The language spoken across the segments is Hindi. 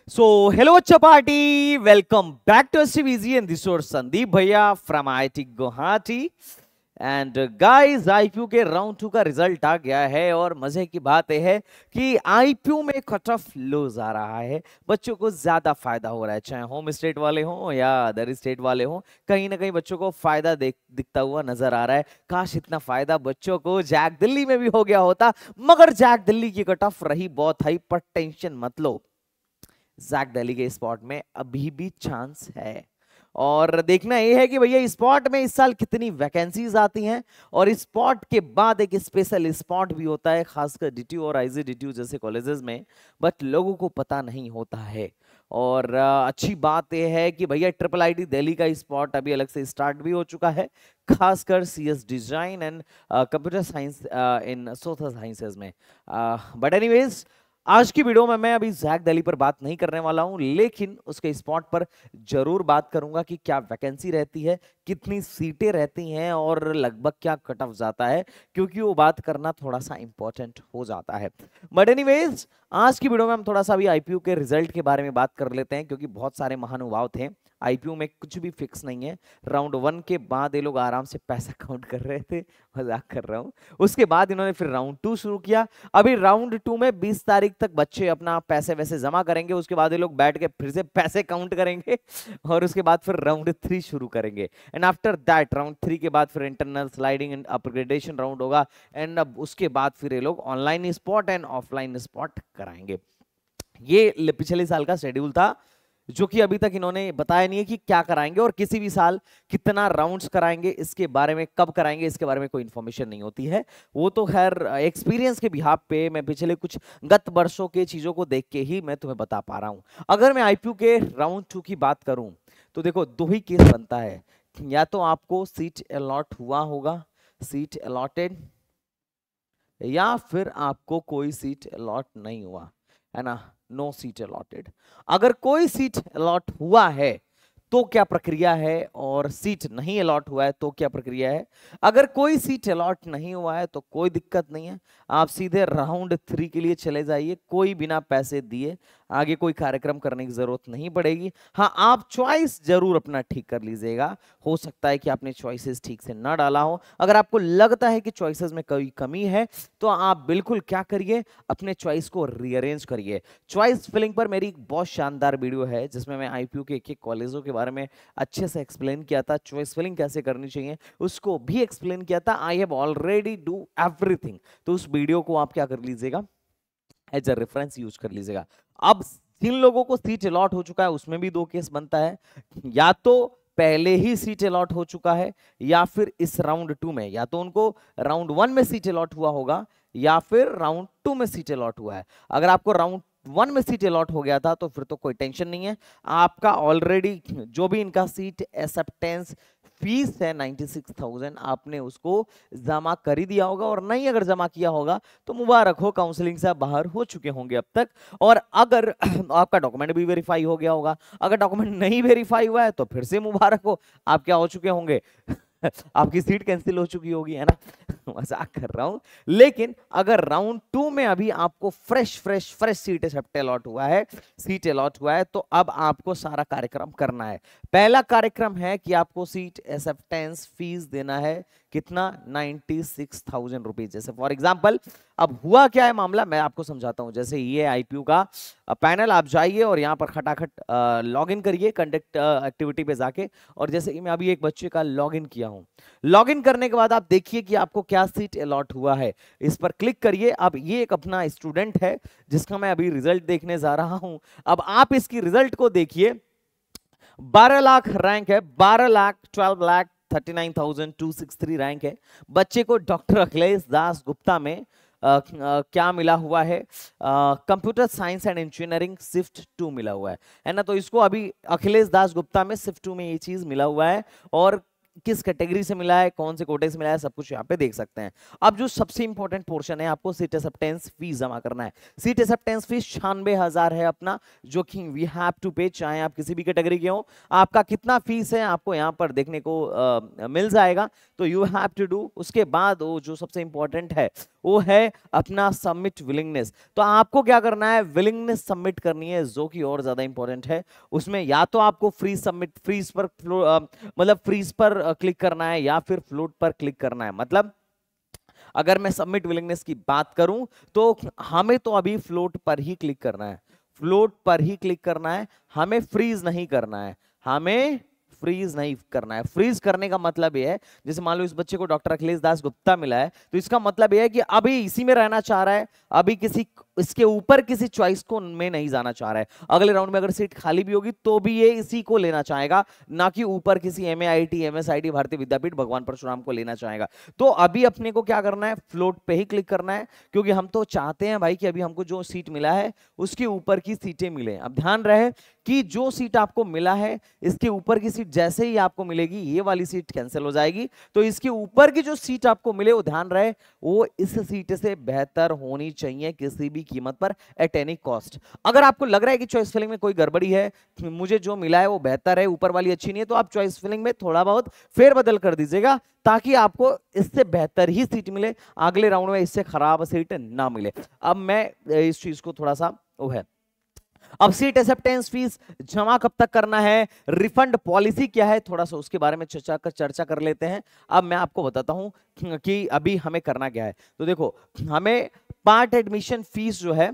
So, hello Chapati, welcome back to STVZ and this is Sandeep Bhaiya from IIT Guwahati. And guys IPU के राउंड 2 का रिजल्ट आ गया है और मजे की बात यह है कि आईपीयू में कट ऑफ लूज आ रहा है। बच्चों को ज्यादा फायदा हो रहा है, चाहे होम स्टेट वाले हों या अदर स्टेट वाले हों, कहीं ना कहीं बच्चों को फायदा दिखता हुआ नजर आ रहा है। काश इतना फायदा बच्चों को जैक दिल्ली में भी हो गया होता, मगर जैक दिल्ली की कट ऑफ रही बहुत हाई। पर टेंशन मत लो, जैक दिल्ली के स्पॉट में अभी भी चांस है। और देखना यह है कि भैया स्पॉट में इस साल कितनी वैकेंसीज आती हैं, और स्पॉट के बाद एक स्पेशल स्पॉट भी होता है, खासकर डीटीयू और आईजीडीटीयू जैसे कॉलेजेस में, बट लोगों को पता नहीं होता है। और अच्छी बात यह है कि भैया ट्रिपल आईटी दिल्ली का स्पॉट अभी अलग से स्टार्ट भी हो चुका है, खासकर CS design and computer science in social sciences में। बट एनीवेज, आज की वीडियो में मैं अभी जैक दिल्ली पर बात नहीं करने वाला हूं, लेकिन उसके स्पॉट पर जरूर बात करूंगा कि क्या वैकेंसी रहती है, कितनी सीटें रहती हैं और लगभग क्या कट ऑफ जाता है, क्योंकि वो बात करना थोड़ा सा इंपॉर्टेंट हो जाता है। बट एनीवेज, आज की वीडियो में हम थोड़ा सा अभी आईपीयू के रिजल्ट के बारे में बात कर लेते हैं, क्योंकि बहुत सारे महानुभाव थे। आईपीयू में कुछ भी फिक्स नहीं है। राउंड 1 के बाद ये लोग आराम से पैसा काउंट कर रहे थे, मजाक कर रहा हूं। उसके बाद इन्होंने फिर राउंड 2 शुरू किया। अभी राउंड 2 में 20 तारीख तक बच्चे अपना पैसे वैसे जमा करेंगे, उसके बाद ये लोग बैठ के फिर से पैसे काउंट करेंगे और उसके बाद फिर राउंड 3 शुरू करेंगे। एंड आफ्टर दैट राउंड 3 के बाद फिर internal sliding and upgradation round होगा। एंड अब उसके बाद फिर ये लोग online spot and offline spot कराएंगे। ये पिछले साल का शेड्यूल था, जो कि अभी तक इन्होंने बताया नहीं है कि क्या कराएंगे और किसी भी साल कितना राउंड्स कराएंगे, इसके बारे में कब कराएंगे इसके बारे में कोई इंफॉर्मेशन नहीं होती है। वो तो खैर एक्सपीरियंस के बिहाफ पे मैं पिछले कुछ गत वर्षों के चीजों को देख के ही मैं तुम्हें बता पा रहा हूं। अगर मैं आईपीयू के राउंड 2 की बात करूं तो देखो, दो ही केस बनता है। या तो आपको सीट अलॉट हुआ होगा, सीट अलॉटेड, या फिर आपको कोई सीट अलॉट नहीं हुआ है ना, नो सीट अलॉटेड। अगर कोई सीट अलॉट हुआ है तो क्या प्रक्रिया है, और सीट नहीं अलॉट हुआ है तो क्या प्रक्रिया है। अगर कोई सीट अलॉट नहीं हुआ है तो कोई दिक्कत नहीं है, आप सीधे राउंड 3 के लिए चले जाइए, कोई बिना पैसे दिए आगे कोई कार्यक्रम करने की जरूरत नहीं पड़ेगी। हाँ, आप चॉइस जरूर अपना ठीक कर लीजिएगा। हो सकता है कि आपने चॉइसेस ठीक से ना डाला हो। अगर आपको लगता है कि चॉइसेस में कोई कमी है तो आप बिल्कुल क्या करिए, अपने चॉइस को रीअरेंज करिए। चॉइस फिलिंग पर मेरी एक बहुत शानदार वीडियो है, जिसमें मैं आईपीयू के एक एक कॉलेजों के बारे में अच्छे से एक्सप्लेन किया था, चॉइस फिलिंग कैसे करनी चाहिए उसको भी एक्सप्लेन किया था। I have already do everything. तो उस वीडियो को आप क्या कर लीजिएगा, एज अ रेफरेंस यूज कर लीजिएगा। अब जिन लोगों को सीट अलॉट हो चुका है उसमें भी दो केस बनता है। या तो पहले ही सीट अलॉट हो चुका है, या फिर इस राउंड 2 में, या तो उनको राउंड 1 में सीट अलॉट हुआ होगा, या फिर राउंड 2 में सीट अलॉट हुआ है। अगर आपको राउंड 1 में सीट अलॉट हो गया था तो फिर तो कोई टेंशन नहीं है। आपका ऑलरेडी जो भी इनका सीट एक्सेप्टेंस फीस है 96,000, आपने उसको जमा कर ही दिया होगा, और नहीं अगर जमा किया होगा तो मुबारक हो, काउंसलिंग से आप बाहर हो चुके होंगे अब तक। और अगर आपका डॉक्यूमेंट भी वेरीफाई हो गया होगा, अगर डॉक्यूमेंट नहीं वेरीफाई हुआ है तो फिर से मुबारक हो, आप क्या हो चुके होंगे आपकी सीट कैंसिल हो चुकी होगी, है ना मजाक कर रहा हूं। लेकिन अगर राउंड 2 में अभी आपको फ्रेश सीट अलॉट हुआ है, सीट अलॉट हुआ है, तो अब आपको सारा कार्यक्रम करना है। पहला कार्यक्रम है कि आपको सीट एक्सेप्टेंस फीस देना है, कितना, 96,000 रुपीज। जैसे फॉर एग्जाम्पल, अब हुआ क्या है मामला, मैं आपको समझाता हूं। जैसे ये आईपीयू का पैनल, आप जाइए और यहाँ पर खटाखट लॉग इन करिए कंडक्ट एक्टिविटी पे जाके। और जैसे कि मैं अभी एक बच्चे का लॉग इन किया हूं, लॉग इन करने के बाद आप देखिए कि आपको क्या सीट अलॉट हुआ है, इस पर क्लिक करिए। अब ये एक अपना स्टूडेंट है जिसका मैं अभी रिजल्ट देखने जा रहा हूं। अब आप इसकी रिजल्ट को देखिए, 12 लाख रैंक है, 12,12,39,263 रैंक है। बच्चे को डॉक्टर अखिलेश दास गुप्ता में क्या मिला हुआ है, computer science and engineering shift 2 मिला हुआ है ना। तो इसको अभी अखिलेश दास गुप्ता में शिफ्ट 2 में ये चीज मिला हुआ है। और किस कैटेगरी से मिला है, कौन से कोटे से मिला है, सब कुछ यहाँ पे देख सकते हैं। अब जो सबसे इंपॉर्टेंट पोर्शन है, आपको सीट एक्सेप्टेंस फीस जमा करना है। सीट एक्सेप्टेंस फीस 96,000 है अपना, जो कि वी हैव टू पे, चाहे आप किसी भी कैटेगरी के हो। आपका कितना फीस है आपको यहाँ पर देखने को मिल जाएगा, तो यू हैव टू डू। उसके बाद वो जो सबसे इंपॉर्टेंट है वो है अपना सबमिट विलिंगनेस। तो आपको क्या करना है, विलिंगनेस सबमिट करनी है, जो कि और ज्यादा इंपॉर्टेंट है। उसमें या तो आपको फ्रीज सबमिट, फ्रीज पर मतलब फ्रीज पर क्लिक करना है, या फिर फ्लोट पर क्लिक करना है। मतलब अगर मैं सबमिट विलिंगनेस की बात करूं तो हमें तो अभी फ्लोट पर ही क्लिक करना है, फ्लोट पर ही क्लिक करना है, हमें फ्रीज नहीं करना है, हमें फ्रीज नहीं करना है। फ्रीज करने का मतलब यह है, जैसे मान लो इस बच्चे को डॉक्टर अखिलेश दास गुप्ता मिला है, तो इसका मतलब यह है कि अभी इसी में रहना चाह रहा है, अभी किसी इसके ऊपर किसी चॉइस को में नहीं जाना चाह रहा है। अगले राउंड में अगर सीट खाली भी होगी तो भी ये इसी को लेना चाहेगा, ना कि ऊपर किसी MAIT MSIT भारतीय विद्यापीठ भगवान परशुराम को लेना चाहेगा। तो अभी अपने को क्या करना है, फ्लोट पे ही क्लिक करना है, क्योंकि हम तो चाहते हैं भाई कि अभी हमको जो सीट मिला है उसके ऊपर की सीटें मिले। अब ध्यान रहे कि जो सीट आपको मिला है इसके ऊपर की सीट जैसे ही आपको मिलेगी, ये वाली सीट कैंसिल हो जाएगी, तो इसके ऊपर की जो सीट आपको मिले वो ध्यान रहे वो इस सीट से बेहतर होनी चाहिए किसी भी कीमत पर, एट एनी कॉस्ट। अगर आपको लग रहा है कि चॉइस फिलिंग में कोई गड़बड़ी है, मुझे जो मिला है वो बेहतर है, ऊपर वाली अच्छी नहीं है, तो आप चॉइस फिलिंग में थोड़ा बहुत फेरबदल कर दीजिएगा, ताकि आपको इससे बेहतर ही सीट मिले, अगले राउंड में इससे खराब सीट ना मिले। अब मैं इस चीज को थोड़ा सा वो है, अब सीट एक्सेप्टेंस फीस जमा कब तक करना है, रिफंड पॉलिसी क्या है, थोड़ा सा उसके बारे में चर्चा कर लेते हैं। अब मैं आपको बताता हूं कि अभी हमें करना क्या है। तो देखो, हमें पार्ट एडमिशन फीस जो है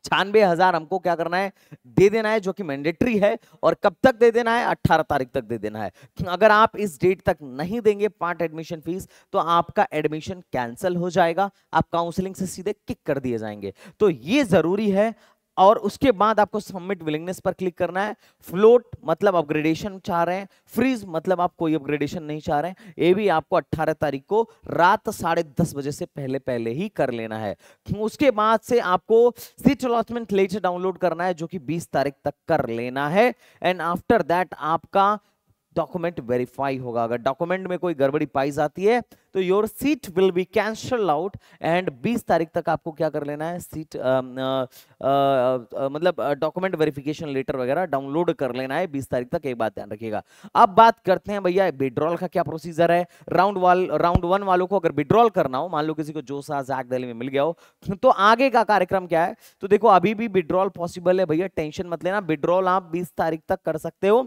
96,000 हमको क्या करना है, दे देना है, जो कि मैंडेटरी है। और कब तक दे देना है, 18 तारीख तक दे देना है। अगर आप इस डेट तक नहीं देंगे पार्ट एडमिशन फीस, तो आपका एडमिशन कैंसिल हो जाएगा, आप काउंसलिंग से सीधे किक कर दिए जाएंगे। तो ये जरूरी है। और उसके बाद आपको सबमिट विलिंगनेस पर क्लिक करना है। फ्लोट मतलब अपग्रेडेशन चाह रहे हैं, फ्रीज मतलब आप कोई अपग्रेडेशन नहीं चाह रहे हैं, ये भी आपको 18 तारीख को रात 10:30 बजे से पहले पहले ही कर लेना है। उसके बाद से आपको सीट अलॉटमेंट लेटर डाउनलोड करना है, जो कि 20 तारीख तक कर लेना है। एंड आफ्टर दैट आपका डॉक्यूमेंट वेरीफाई होगा। अगर डॉक्यूमेंट में कोई गड़बड़ी पाई जाती है तो your seat will be cancel out. And 20 तारीख तक आपको क्या कर लेना है, सीट मतलब डॉक्यूमेंट वेरिफिकेशन लेटर वगैरह डाउनलोड कर लेना है 20 तारीख तक। एक बात ध्यान रखिएगा। अब बात करते हैं भैया विड्रॉल का क्या प्रोसीजर है। राउंड 1 वालों को अगर विड्रॉल करना हो, मान लो किसी को जोसा जैक दिल्ली में मिल गया हो, तो आगे का कार्यक्रम क्या है। तो देखो, अभी भी विड्रॉल पॉसिबल है भैया, टेंशन मत लेना। विड्रॉल आप 20 तारीख तक कर सकते हो।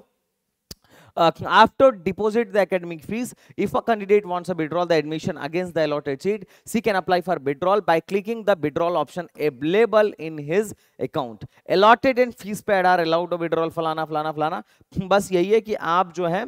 After deposit the academic fees, if a candidate wants to withdraw the admission against the allotted seat, she can apply for withdrawal by clicking the withdrawal option available in his account. Allotted and fees paid are allowed to withdrawal फलाना फलाना फलाना। बस यही है कि आप जो है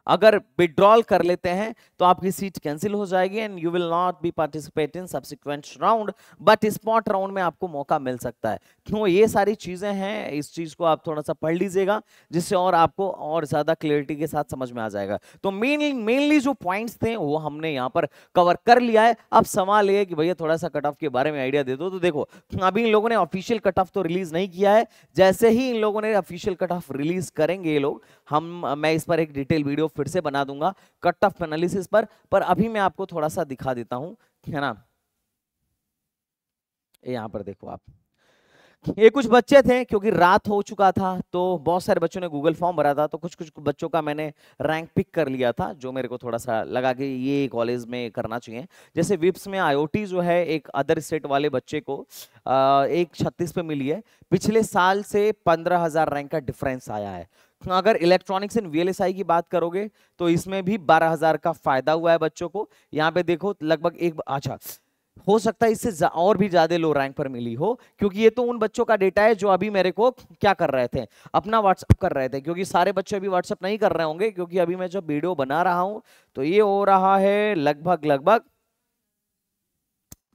अगर विड्रॉल कर लेते हैं तो आपकी सीट कैंसिल हो जाएगी, and you will not be participate in subsequent round, but spot round में आपको मौका मिल सकता है। क्यों, ये सारी चीजें हैं, इस चीज को आप थोड़ा सा पढ़ लीजिएगा, जिससे और आपको और ज्यादा क्लियरिटी के साथ समझ में आ जाएगा। तो मेनली जो पॉइंट्स थे वो हमने यहाँ पर कवर कर लिया है। अब सवाल ये है कि भैया थोड़ा सा कट ऑफ के बारे में आइडिया दे दो। तो देखो, अभी इन लोगों ने ऑफिशियल कट ऑफ तो रिलीज नहीं किया है, जैसे ही इन लोगों ने ऑफिशियल कट ऑफ रिलीज करेंगे ये लोग, मैं इस पर एक डिटेल वीडियो फिर से बना दूंगा कट ऑफ एनालिसिस पर अभी मैं आपको थोड़ा सा दिखा देता हूं, है ना। यहां पर देखो आप, ये कुछ बच्चे थे, क्योंकि रात हो चुका था तो बहुत सारे बच्चों ने गूगल फॉर्म भरा था, तो कुछ कुछ बच्चों का मैंने रैंक पिक कर लिया था, जो मेरे को थोड़ा सा लगा कि ये कॉलेज में करना चाहिए। जैसे विप्स में IOT जो है, एक अदर स्टेट वाले बच्चे को एक 36 पे मिली है। पिछले साल से 15,000 रैंक का डिफरेंस आया है। अगर इलेक्ट्रॉनिक्स एंड VLSI की बात करोगे तो इसमें भी 12,000 का फायदा हुआ है बच्चों को। यहाँ पे देखो लगभग एक, अच्छा हो सकता है इससे और भी ज्यादा लो रैंक पर मिली हो, क्योंकि ये तो उन बच्चों का डेटा है जो अभी मेरे को क्या कर रहे थे, अपना व्हाट्सएप कर रहे थे, क्योंकि सारे बच्चे अभी व्हाट्सएप नहीं कर रहे होंगे, क्योंकि अभी मैं जब वीडियो बना रहा हूं तो ये हो रहा है लगभग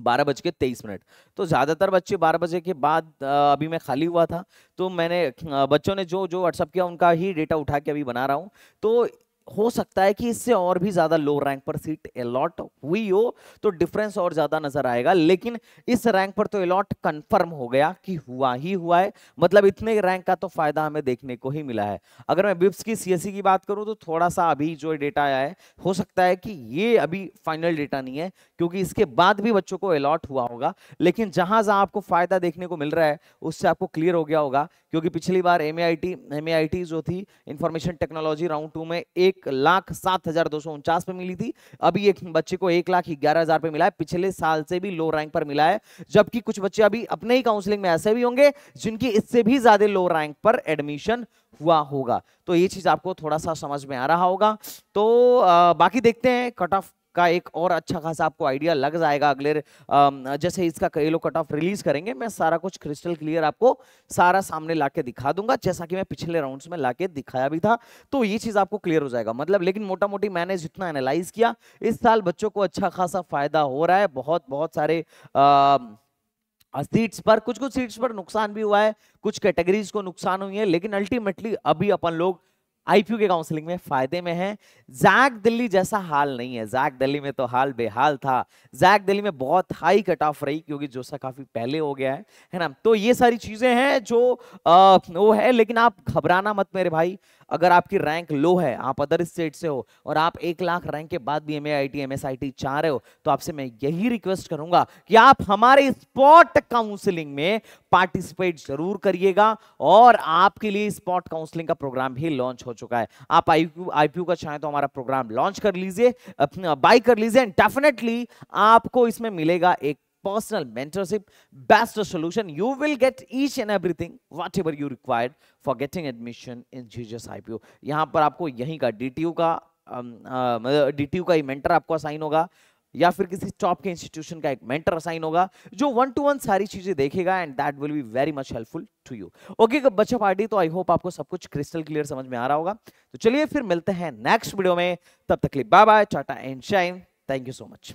12:23। तो ज्यादातर बच्चे 12 बजे के बाद अभी मैं खाली हुआ था, तो मैंने बच्चों ने जो जो व्हाट्सएप किया उनका ही डेटा उठा के अभी बना रहा हूं। तो हो सकता है कि इससे और भी ज्यादा लो रैंक पर सीट अलॉट हुई हो तो डिफरेंस और ज्यादा नजर आएगा, लेकिन इस रैंक पर तो अलॉट कंफर्म हो गया कि हुआ ही हुआ है। मतलब इतने रैंक का तो फायदा हमें देखने को ही मिला है। अगर मैं बिप्स की सीएससी की बात करूं तो थोड़ा सा अभी जो डेटा आया है, हो सकता है कि ये अभी फाइनल डेटा नहीं है, क्योंकि इसके बाद भी बच्चों को अलॉट हुआ होगा। लेकिन जहां जहां आपको फायदा देखने को मिल रहा है उससे आपको क्लियर हो गया होगा, क्योंकि पिछली बार एमएआईटी जो थी इंफॉर्मेशन टेक्नोलॉजी राउंड 2 में 1,07,249 पे मिली थी। अभी एक बच्चे को 1,11,000 पे मिला है, पिछले साल से भी लो रैंक पर मिला है। जबकि कुछ बच्चे अभी अपने ही काउंसलिंग में ऐसे भी होंगे जिनकी इससे भी ज्यादा लो रैंक पर एडमिशन हुआ होगा। तो ये चीज आपको थोड़ा सा समझ में आ रहा होगा। तो बाकी देखते हैं कट ऑफ का एक और अच्छा खासा आपको आइडिया लग जाएगा अगले जैसे इसका ये लोग कट ऑफ रिलीज करेंगे, मैं सारा कुछ क्रिस्टल क्लियर आपको सारा सामने लाके दिखा दूंगा, जैसा कि मैं पिछले राउंड्स में लाके दिखाया भी था। तो ये चीज आपको क्लियर हो जाएगा। मतलब लेकिन मोटा मोटी मैंने जितना एनालाइज किया, इस साल बच्चों को अच्छा खासा फायदा हो रहा है। बहुत बहुत सारे सीट्स पर, कुछ कुछ सीट्स पर नुकसान भी हुआ है, कुछ कैटेगरीज को नुकसान हुई है, लेकिन अल्टीमेटली अभी अपन लोग आईपीयू के काउंसलिंग में फायदे में है। जैक दिल्ली जैसा हाल नहीं है, जैक दिल्ली में तो हाल बेहाल था। जैक दिल्ली में बहुत हाई कट ऑफ रही क्योंकि जोसा काफी पहले हो गया है ना। तो ये सारी चीजें हैं जो वो है, लेकिन आप घबराना मत मेरे भाई। अगर आपकी रैंक लो है, आप अदर स्टेट से हो और आप 1 लाख रैंक के बाद भी एमएआईटी एमएसआईटी चाह रहे हो, तो आपसे मैं यही रिक्वेस्ट करूंगा कि आप हमारे स्पॉट काउंसलिंग में पार्टिसिपेट जरूर करिएगा। और आपके लिए स्पॉट काउंसलिंग का प्रोग्राम भी लॉन्च हो चुका है। आप आईपीयू का चाहें तो हमारा प्रोग्राम लॉन्च कर लीजिए, बाय कर लीजिए, एंड डेफिनेटली आपको इसमें मिलेगा एक personal mentorship, best solution. You will get each and everything whatever you required for getting admission in GGS IPO. यहाँ पर आपको यहीं का DTU का ही मेंटर आपको असाइन होगा, या फिर किसी टॉप के इंस्टीट्यूशन का एक मेंटर असाइन होगा जो 1-to-1 सारी चीजें देखेगा, and that will be very much helpful to you. Okay बच्चा पार्टी, तो आई होप आपको सब कुछ क्रिस्टल क्लियर समझ में आ रहा होगा। तो चलिए फिर मिलते हैं नेक्स्ट वीडियो में, तब तक के लिए bye bye, tata and shine, thank you so much.